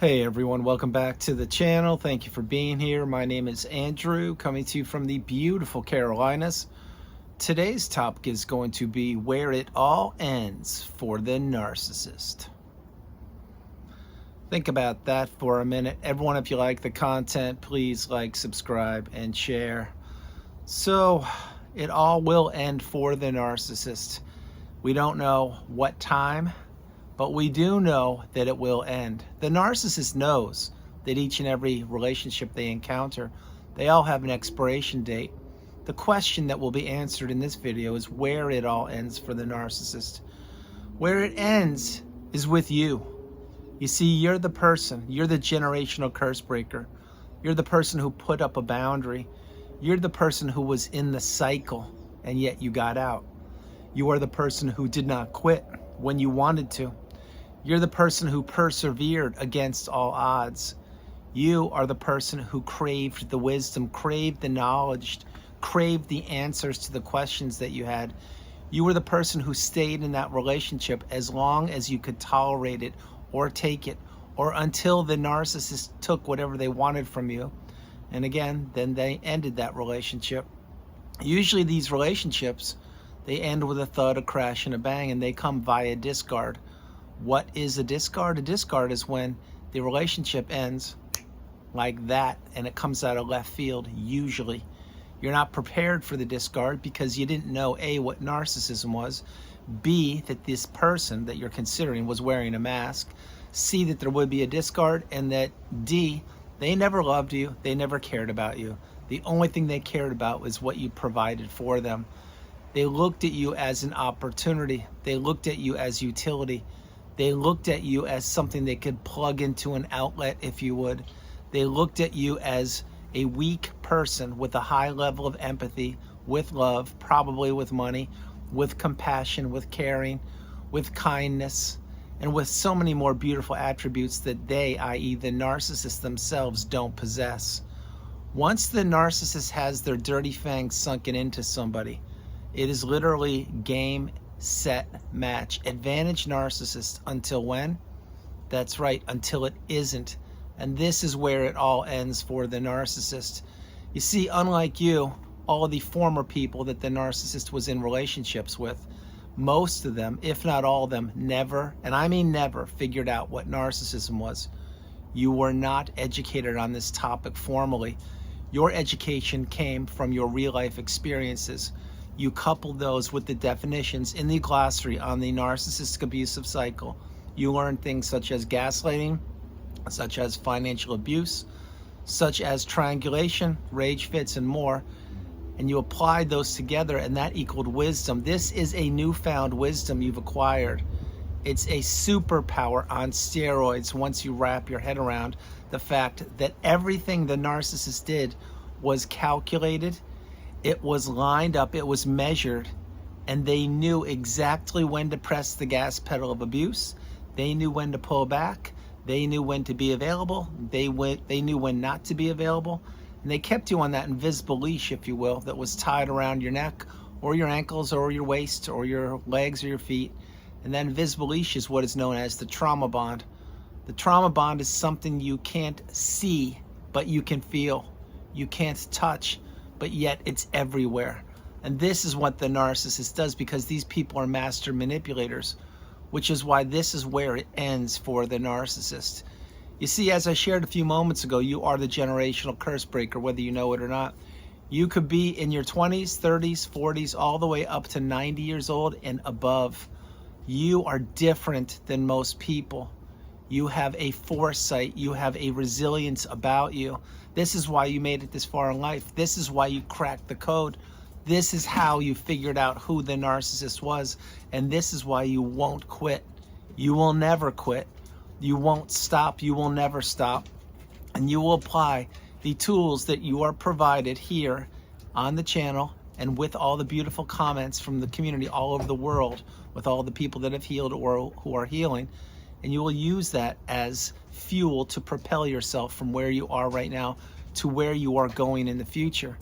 Hey everyone, welcome back to the channel. Thank you for being here. My name is Andrew, coming to you from the beautiful Carolinas. Today's topic is going to be where it all ends for the narcissist. Think about that for a minute. Everyone, if you like the content, please like, subscribe, and share. So, it all will end for the narcissist. We don't know what time, but we do know that it will end. The narcissist knows that each and every relationship they encounter, they all have an expiration date. The question that will be answered in this video is where it all ends for the narcissist. Where it ends is with you. You see, you're the person, you're the generational curse breaker. You're the person who put up a boundary. You're the person who was in the cycle and yet you got out. You are the person who did not quit when you wanted to. You're the person who persevered against all odds. You are the person who craved the wisdom, craved the knowledge, craved the answers to the questions that you had. You were the person who stayed in that relationship as long as you could tolerate it or take it, or until the narcissist took whatever they wanted from you. And again, then they ended that relationship. Usually these relationships, they end with a thud, a crash, and a bang, and they come via discard. What is a discard? A discard is when the relationship ends like that and it comes out of left field. Usually you're not prepared for the discard because you didn't know A, what narcissism was, B, that this person that you're considering was wearing a mask, C, that there would be a discard, and that D, they never loved you, they never cared about you. The only thing they cared about was what you provided for them. They looked at you as an opportunity. They looked at you as utility. They looked at you as something they could plug into an outlet, if you would. They looked at you as a weak person with a high level of empathy, with love, probably with money, with compassion, with caring, with kindness, and with so many more beautiful attributes that they, i.e. the narcissist themselves, don't possess. Once the narcissist has their dirty fangs sunken into somebody, it is literally game, set, match. Advantage narcissist until when? That's right, until it isn't. And this is where it all ends for the narcissist. You see, unlike you, all of the former people that the narcissist was in relationships with, most of them, if not all of them, never, and I mean never, figured out what narcissism was. You were not educated on this topic formally. Your education came from your real life experiences. You couple those with the definitions in the glossary on the narcissistic abusive cycle. You learn things such as gaslighting, such as financial abuse, such as triangulation, rage fits, and more. And you applied those together and that equaled wisdom. This is a newfound wisdom you've acquired. It's a superpower on steroids once you wrap your head around the fact that everything the narcissist did was calculated, it was lined up, it was measured, and they knew exactly when to press the gas pedal of abuse. They knew when to pull back. They knew when to be available. They knew when not to be available. And they kept you on that invisible leash, if you will, that was tied around your neck or your ankles or your waist or your legs or your feet. And that invisible leash is what is known as the trauma bond. The trauma bond is something you can't see, but you can feel. You can't touch, but yet it's everywhere. And this is what the narcissist does, because these people are master manipulators, which is why this is where it ends for the narcissist. You see, as I shared a few moments ago, you are the generational curse breaker, whether you know it or not. You could be in your 20s, 30s, 40s, all the way up to 90 years old and above. You are different than most people. You have a foresight, you have a resilience about you. This is why you made it this far in life. This is why you cracked the code. This is how you figured out who the narcissist was. And this is why you won't quit. You will never quit. You won't stop. You will never stop. And you will apply the tools that you are provided here on the channel and with all the beautiful comments from the community all over the world, with all the people that have healed or who are healing. And you will use that as fuel to propel yourself from where you are right now to where you are going in the future.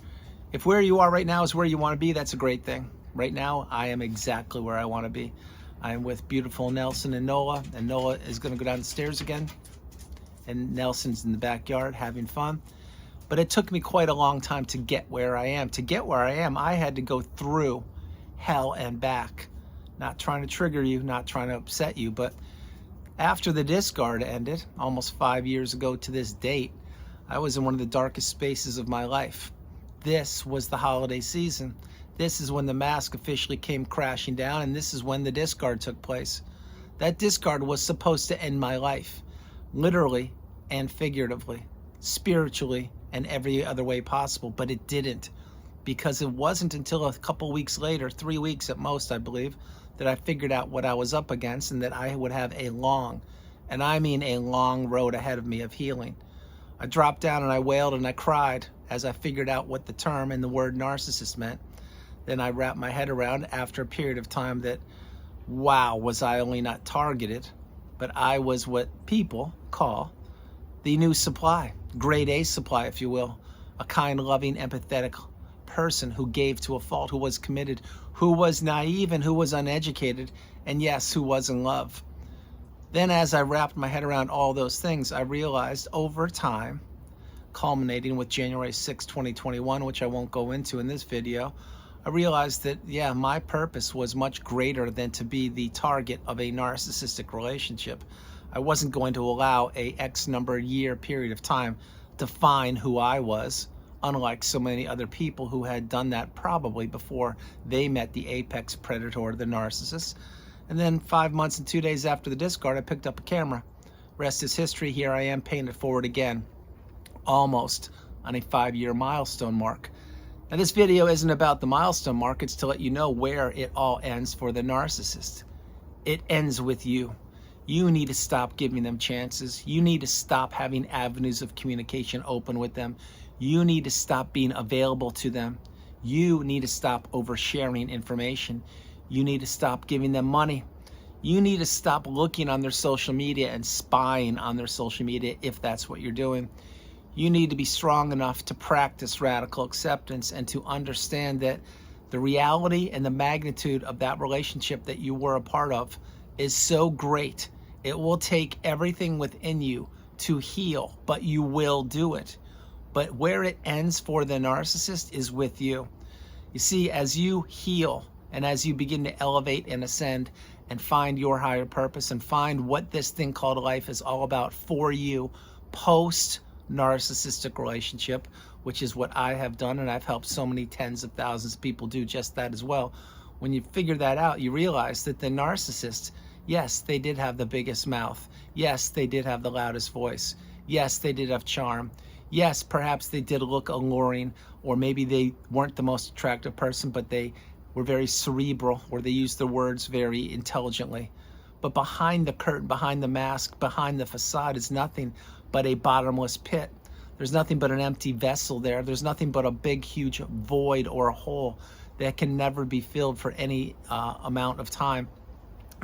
If where you are right now is where you want to be, that's a great thing. Right now, I am exactly where I want to be. I am with beautiful Nelson and Nola is going to go down the stairs again. and Nelson's in the backyard having fun. But it took me quite a long time to get where I am. To get where I am, I had to go through hell and back. Not trying to trigger you, not trying to upset you, but after the discard ended, almost 5 years ago to this date, I was in one of the darkest spaces of my life. This was the holiday season. This is when the mask officially came crashing down, and this is when the discard took place. That discard was supposed to end my life, literally and figuratively, spiritually, and every other way possible, but it didn't, because it wasn't until a couple weeks later, 3 weeks at most, I believe, that I figured out what I was up against and that I would have a long, and I mean a long road ahead of me of healing. I dropped down and I wailed and I cried as I figured out what the term and the word narcissist meant. Then I wrapped my head around after a period of time that, wow, was I only not targeted, but I was what people call the new supply, grade A supply, if you will, a kind, loving, empathetic person who gave to a fault, who was committed, who was naive and who was uneducated, and yes, who was in love. Then as I wrapped my head around all those things, I realized over time, culminating with January 6, 2021, which I won't go into in this video, I realized that, yeah, my purpose was much greater than to be the target of a narcissistic relationship. I wasn't going to allow a X number year period of time define who I was, unlike so many other people who had done that probably before they met the apex predator, the narcissist. And then 5 months and 2 days after the discard, I picked up a camera. Rest is history. Here I am, paying it forward again, almost on a 5-year milestone mark. Now, this video isn't about the milestone mark. It's to let you know where it all ends for the narcissist. It ends with you. You need to stop giving them chances. You need to stop having avenues of communication open with them. You need to stop being available to them. You need to stop oversharing information. You need to stop giving them money. You need to stop looking on their social media and spying on their social media if that's what you're doing. You need to be strong enough to practice radical acceptance and to understand that the reality and the magnitude of that relationship that you were a part of is so great. It will take everything within you to heal, but you will do it. But where it ends for the narcissist is with you. You see, as you heal and as you begin to elevate and ascend and find your higher purpose and find what this thing called life is all about for you post-narcissistic relationship, which is what I have done, and I've helped so many tens of thousands of people do just that as well. When you figure that out, you realize that the narcissist, yes, they did have the biggest mouth. Yes, they did have the loudest voice. Yes, they did have charm. Yes, perhaps they did look alluring, or maybe they weren't the most attractive person, but they were very cerebral, or they used their words very intelligently. But behind the curtain, behind the mask, behind the facade is nothing but a bottomless pit. There's nothing but an empty vessel there. There's nothing but a big, huge void or a hole that can never be filled for any amount of time.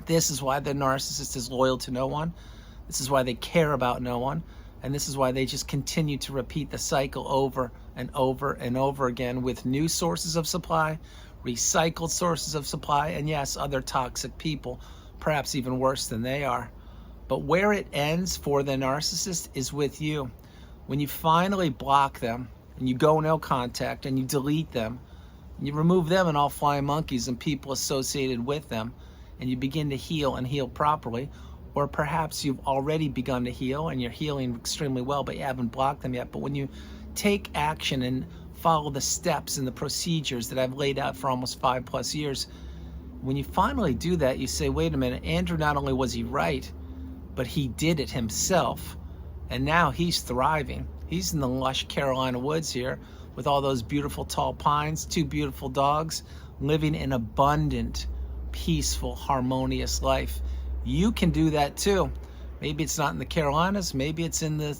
This is why the narcissist is loyal to no one. This is why they care about no one. And this is why they just continue to repeat the cycle over and over and over again with new sources of supply, recycled sources of supply, and yes, other toxic people, perhaps even worse than they are. But where it ends for the narcissist is with you. When you finally block them and you go no contact and you delete them, and you remove them and all flying monkeys and people associated with them, and you begin to heal and heal properly, or perhaps you've already begun to heal and you're healing extremely well, but you haven't blocked them yet. But when you take action and follow the steps and the procedures that I've laid out for almost 5+ years, when you finally do that, you say, wait a minute, Andrew, not only was he right, but he did it himself. And now he's thriving. He's in the lush Carolina woods here with all those beautiful tall pines, 2 beautiful dogs, living an abundant, peaceful, harmonious life. You can do that too. Maybe it's not in the Carolinas, maybe it's in the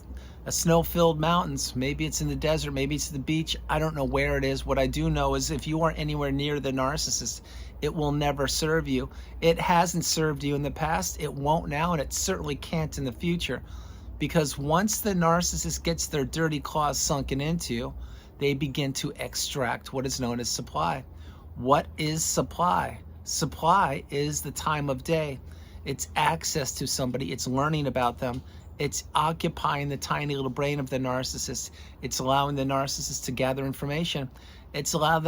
snow-filled mountains, maybe it's in the desert, maybe it's the beach. I don't know where it is. What I do know is if you aren't anywhere near the narcissist, it will never serve you. It hasn't served you in the past, it won't now, and it certainly can't in the future. Because once the narcissist gets their dirty claws sunken into you, they begin to extract what is known as supply. What is supply? Supply is the time of day. It's access to somebody, it's learning about them, It's occupying the tiny little brain of the narcissist. It's allowing the narcissist to gather information. It's allowing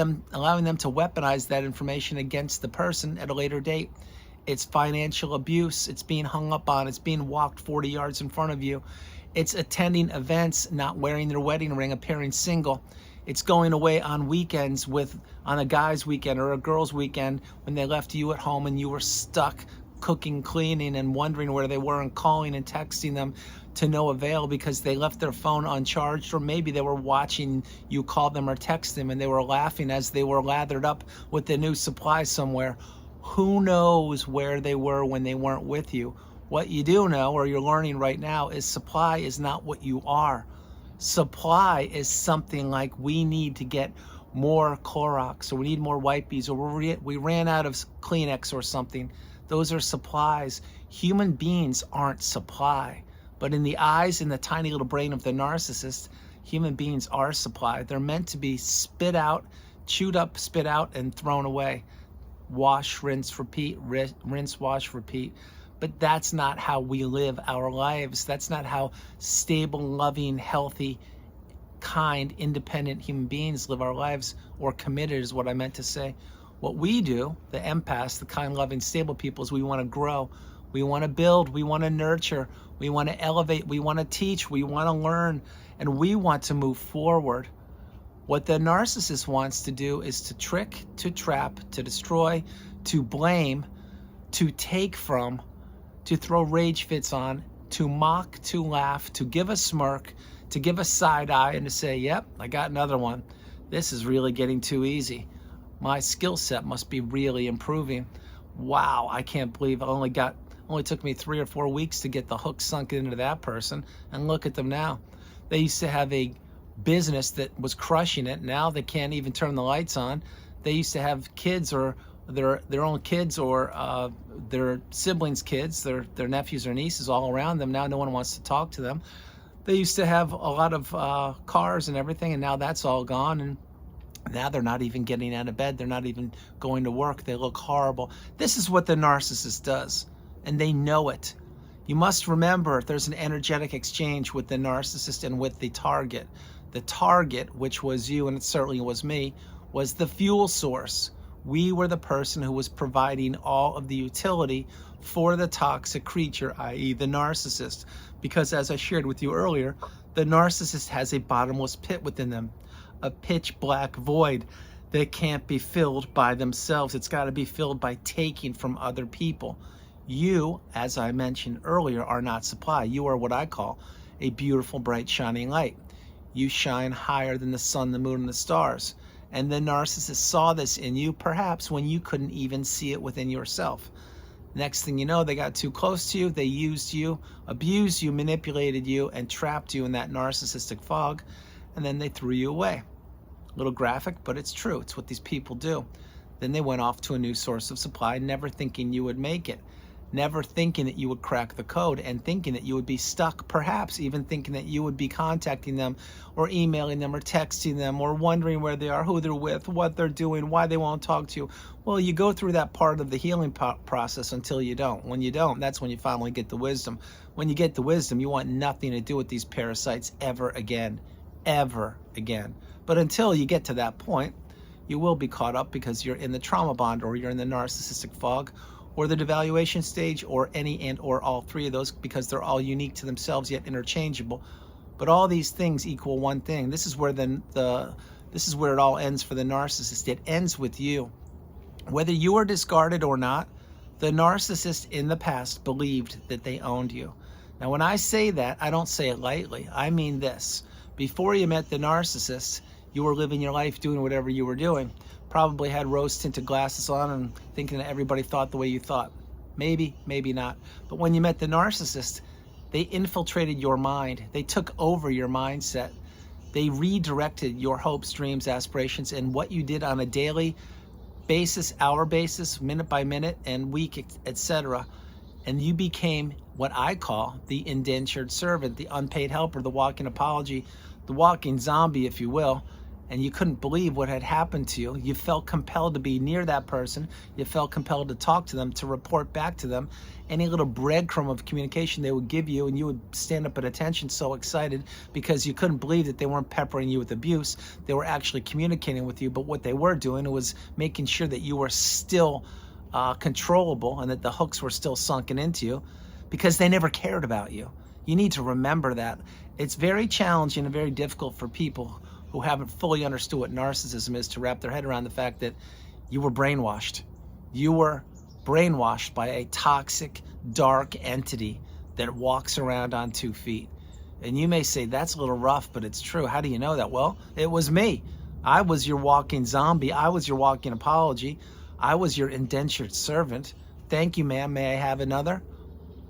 them to weaponize that information against the person at a later date. It's financial abuse. It's being hung up on. It's being walked 40 yards in front of you. It's attending events, not wearing their wedding ring, appearing single. It's going away on weekends on a guy's weekend or a girl's weekend when they left you at home and you were stuck cooking, cleaning, and wondering where they were and calling and texting them to no avail because they left their phone uncharged, or maybe they were watching you call them or text them and they were laughing as they were lathered up with the new supply somewhere. Who knows where they were when they weren't with you? What you do know, or you're learning right now, is supply is not what you are. Supply is something like we need to get more Clorox, or we need more wipes, or we ran out of Kleenex or something. Those are supplies. Human beings aren't supply. But in the eyes and the tiny little brain of the narcissist, human beings are supply. They're meant to be spit out, chewed up, spit out, and thrown away. Wash, rinse, repeat, rinse, wash, repeat. But that's not how we live our lives. That's not how stable, loving, healthy, kind, independent human beings live our lives, or committed is what I meant to say. What we do, the empaths, the kind, loving, stable people, is we want to grow. We want to build. We want to nurture. We want to elevate. We want to teach. We want to learn. And we want to move forward. What the narcissist wants to do is to trick, to trap, to destroy, to blame, to take from, to throw rage fits on, to mock, to laugh, to give a smirk, to give a side eye, and to say, yep, I got another one. This is really getting too easy. My skill set must be really improving. Wow, I can't believe it only took me 3 or 4 weeks to get the hook sunk into that person, and look at them now. They used to have a business that was crushing it. Now they can't even turn the lights on. They used to have kids, or their own kids, or their siblings' kids, their nephews or nieces all around them. Now no one wants to talk to them. They used to have a lot of cars and everything, and now that's all gone. And now they're not even getting out of bed. They're not even going to work. They look horrible. This is what the narcissist does, and they know it. You must remember there's an energetic exchange with the narcissist and with the target. The target, which was you, and it certainly was me, was the fuel source. We were the person who was providing all of the utility for the toxic creature, i.e. the narcissist. Because as I shared with you earlier, the narcissist has a bottomless pit within them, a pitch black void that can't be filled by themselves. It's got to be filled by taking from other people. You, as I mentioned earlier, are not supply. You are what I call a beautiful, bright, shining light. You shine higher than the sun, the moon, and the stars. And the narcissist saw this in you, perhaps when you couldn't even see it within yourself. Next thing you know, they got too close to you, they used you, abused you, manipulated you, and trapped you in that narcissistic fog, and then they threw you away. A little graphic, but it's true. It's what these people do. Then they went off to a new source of supply, never thinking you would make it, never thinking that you would crack the code, and thinking that you would be stuck, perhaps even thinking that you would be contacting them or emailing them or texting them or wondering where they are, who they're with, what they're doing, why they won't talk to you. Well, you go through that part of the healing process until you don't. When you don't, that's when you finally get the wisdom. When you get the wisdom, you want nothing to do with these parasites ever again. Ever again. But until you get to that point, you will be caught up because you're in the trauma bond, or you're in the narcissistic fog, or the devaluation stage, or any and or all three of those, because they're all unique to themselves yet interchangeable. But all these things equal one thing. This is where this is where it all ends for the narcissist. It ends with you. Whether you are discarded or not, the narcissist in the past believed that they owned you. Now, when I say that, I don't say it lightly. I mean this. Before you met the narcissist, you were living your life doing whatever you were doing. Probably had rose-tinted glasses on and thinking that everybody thought the way you thought. Maybe, maybe not. But when you met the narcissist, they infiltrated your mind. They took over your mindset. They redirected your hopes, dreams, aspirations, and what you did on a daily basis, hour basis, minute by minute, and week, etc. And you became what I call the indentured servant, the unpaid helper, the walking apology, the walking zombie, if you will. and you couldn't believe what had happened to you. You felt compelled to be near that person. You felt compelled to talk to them, to report back to them. Any little breadcrumb of communication they would give you, and you would stand up at attention so excited because you couldn't believe that they weren't peppering you with abuse. They were actually communicating with you, but what they were doing was making sure that you were still controllable and that the hooks were still sunken into you, because they never cared about you. You need to remember that. It's very challenging and very difficult for people who haven't fully understood what narcissism is to wrap their head around the fact that you were brainwashed. You were brainwashed by a toxic, dark entity that walks around on 2 feet. And you may say, that's a little rough, but it's true. How do you know that? Well, it was me. I was your walking zombie. I was your walking apology. I was your indentured servant. Thank you, ma'am. May I have another?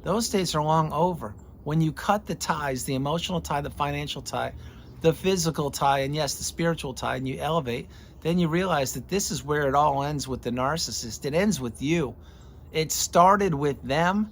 Those days are long over. When you cut the ties, the emotional tie, the financial tie, the physical tie, and yes, the spiritual tie, and you elevate, then you realize that this is where it all ends with the narcissist. It ends with you. It started with them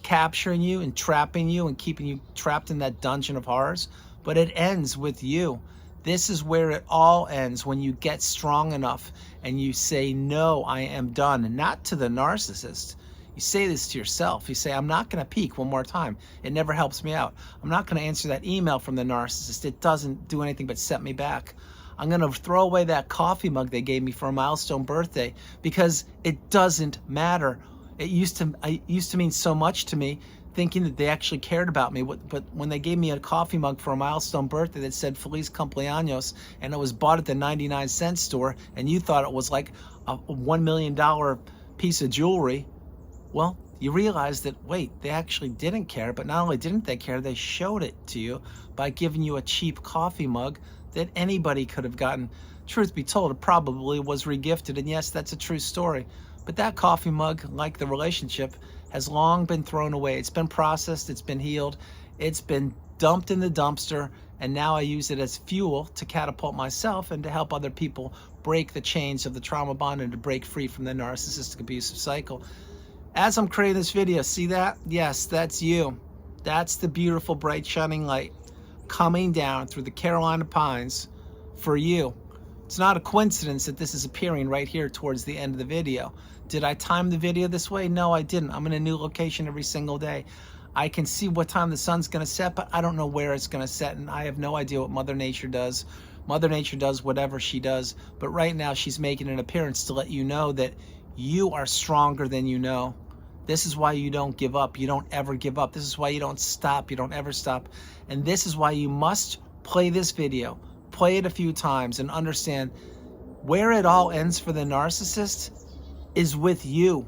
capturing you and trapping you and keeping you trapped in that dungeon of horrors, but it ends with you. This is where it all ends, when you get strong enough and you say, no, I am done. Not to the narcissist. You say this to yourself. You say, I'm not going to peek one more time. It never helps me out. I'm not going to answer that email from the narcissist. It doesn't do anything but set me back. I'm going to throw away that coffee mug they gave me for a milestone birthday because it doesn't matter. It used to mean so much to me, thinking that they actually cared about me. But when they gave me a coffee mug for a milestone birthday that said Feliz Cumpleaños, and it was bought at the 99-cent store, and you thought it was like a $1 million piece of jewelry, well, you realize that, wait, they actually didn't care. But not only didn't they care, they showed it to you by giving you a cheap coffee mug that anybody could have gotten. Truth be told, it probably was regifted, and yes, that's a true story. But that coffee mug, like the relationship, has long been thrown away. It's been processed, it's been healed, it's been dumped in the dumpster, and now I use it as fuel to catapult myself and to help other people break the chains of the trauma bond and to break free from the narcissistic abusive cycle. As I'm creating this video, see that? Yes, that's you. That's the beautiful, bright, shining light coming down through the Carolina pines for you. It's not a coincidence that this is appearing right here towards the end of the video. Did I time the video this way? No, I didn't. I'm in a new location every single day. I can see what time the sun's going to set, but I don't know where it's going to set, and I have no idea what Mother Nature does. Mother Nature does whatever she does, but right now she's making an appearance to let you know that you are stronger than you know. This is why you don't give up. You don't ever give up. This is why you don't stop. You don't ever stop. And this is why you must play this video. Play it a few times and understand where it all ends for the narcissist is with you.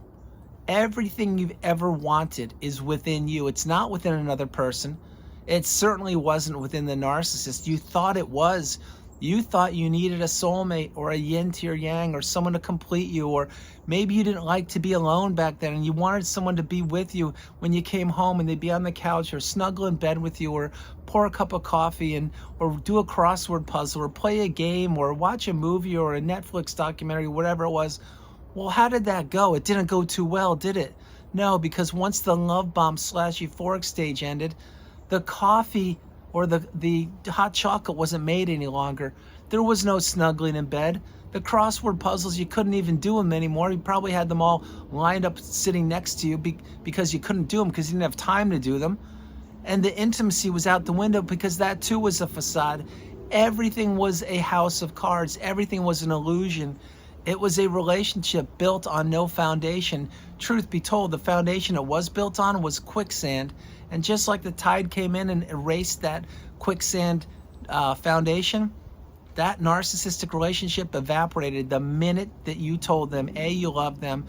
Everything you've ever wanted is within you. It's not within another person. It certainly wasn't within the narcissist. You thought it was. You thought you needed a soulmate or a yin to your yang or someone to complete you, or maybe you didn't like to be alone back then and you wanted someone to be with you when you came home, and they'd be on the couch or snuggle in bed with you or pour a cup of coffee and or do a crossword puzzle or play a game or watch a movie or a Netflix documentary, whatever it was. Well, how did that go? It didn't go too well, did it? No, because once the love bomb / euphoric stage ended, the coffee or the hot chocolate wasn't made any longer. There was no snuggling in bed. The crossword puzzles, you couldn't even do them anymore. You probably had them all lined up sitting next to you because you couldn't do them because you didn't have time to do them. And the intimacy was out the window because that too was a facade. Everything was a house of cards. Everything was an illusion. It was a relationship built on no foundation. Truth be told, the foundation it was built on was quicksand. And just like the tide came in and erased that quicksand foundation, that narcissistic relationship evaporated the minute that you told them, A, you loved them,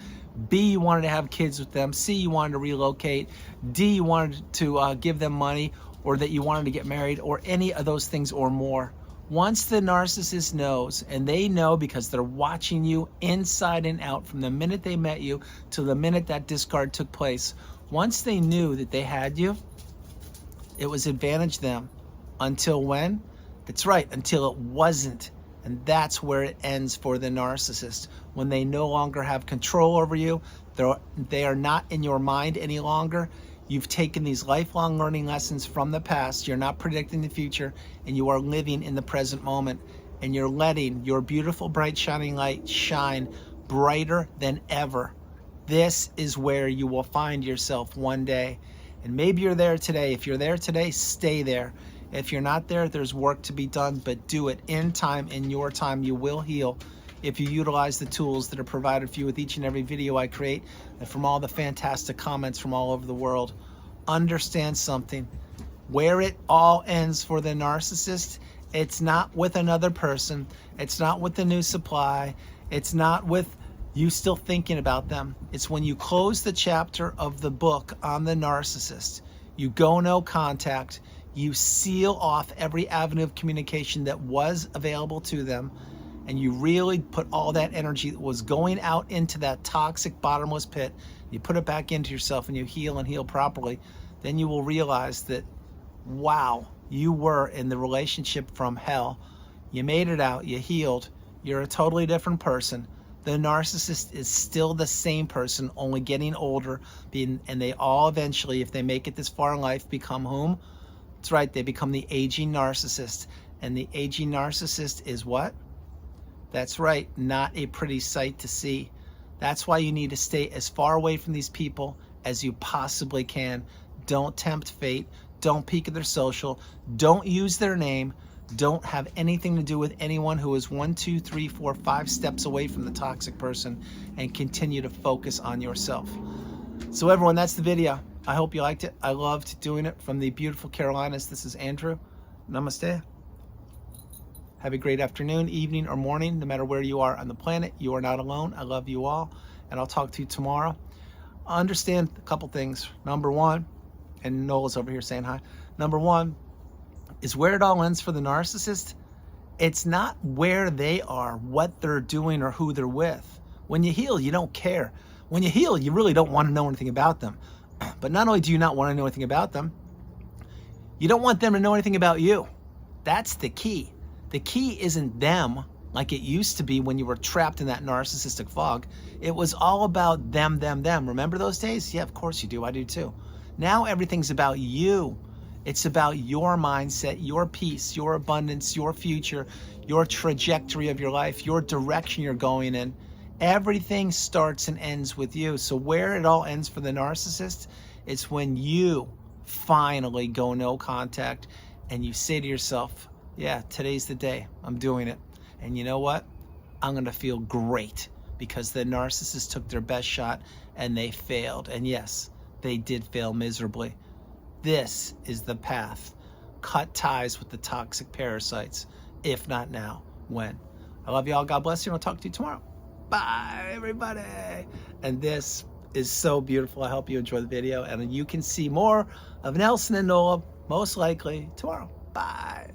B, you wanted to have kids with them, C, you wanted to relocate, D, you wanted to give them money, or that you wanted to get married, or any of those things or more. Once the narcissist knows, and they know because they're watching you inside and out from the minute they met you to the minute that discard took place, once they knew that they had you, it was advantage them. Until when? That's right, until it wasn't. And that's where it ends for the narcissist. When they no longer have control over you, they are not in your mind any longer. You've taken these lifelong learning lessons from the past. You're not predicting the future, and you are living in the present moment. and you're letting your beautiful, bright, shining light shine brighter than ever. This is where you will find yourself one day. And maybe you're there today. If you're there today, stay there. If you're not there, there's work to be done, but do it in time, in your time. You will heal if you utilize the tools that are provided for you with each and every video I create, and from all the fantastic comments from all over the world. Understand something. Where it all ends for the narcissist, it's not with another person. It's not with the new supply. It's not with you still thinking about them. It's when you close the chapter of the book on the narcissist. You go no contact. You seal off every avenue of communication that was available to them. And you really put all that energy that was going out into that toxic bottomless pit. You put it back into yourself and you heal and heal properly. Then you will realize that, wow, you were in the relationship from hell. You made it out. You healed. You're a totally different person. The narcissist is still the same person, only getting older, and they all eventually, if they make it this far in life, become whom? That's right, they become the aging narcissist. And the aging narcissist is what? That's right, not a pretty sight to see. That's why you need to stay as far away from these people as you possibly can. Don't tempt fate. Don't peek at their social. Don't use their name. Don't have anything to do with anyone who is 1, 2, 3, 4, 5 steps away from the toxic person, and continue to focus on yourself. So everyone, that's the video. I hope you liked it. I loved doing it from the beautiful Carolinas. This is Andrew. Namaste. Have a great afternoon, evening, or morning, no matter where you are on the planet. You are not alone. I love you all, and I'll talk to you tomorrow. Understand a couple things. Number one, and Noel's over here saying hi. Number one, is where it all ends for the narcissist. It's not where they are, what they're doing, or who they're with. When you heal, you don't care. When you heal, you really don't want to know anything about them. But not only do you not want to know anything about them, you don't want them to know anything about you. That's the key. The key isn't them like it used to be when you were trapped in that narcissistic fog. It was all about them, them, them. Remember those days? Yeah, of course you do. I do too. Now everything's about you. It's about your mindset, your peace, your abundance, your future, your trajectory of your life, your direction you're going in. Everything starts and ends with you. So where it all ends for the narcissist, it's when you finally go no contact and you say to yourself, yeah, today's the day. I'm doing it. And you know what? I'm going to feel great, because the narcissist took their best shot and they failed. And yes, they did fail miserably. This is the path. Cut ties with the toxic parasites. If not now, when? I love you all. God bless you. And I'll talk to you tomorrow. Bye, everybody. And this is so beautiful. I hope you enjoy the video. And you can see more of Nelson and Nola, most likely, tomorrow. Bye.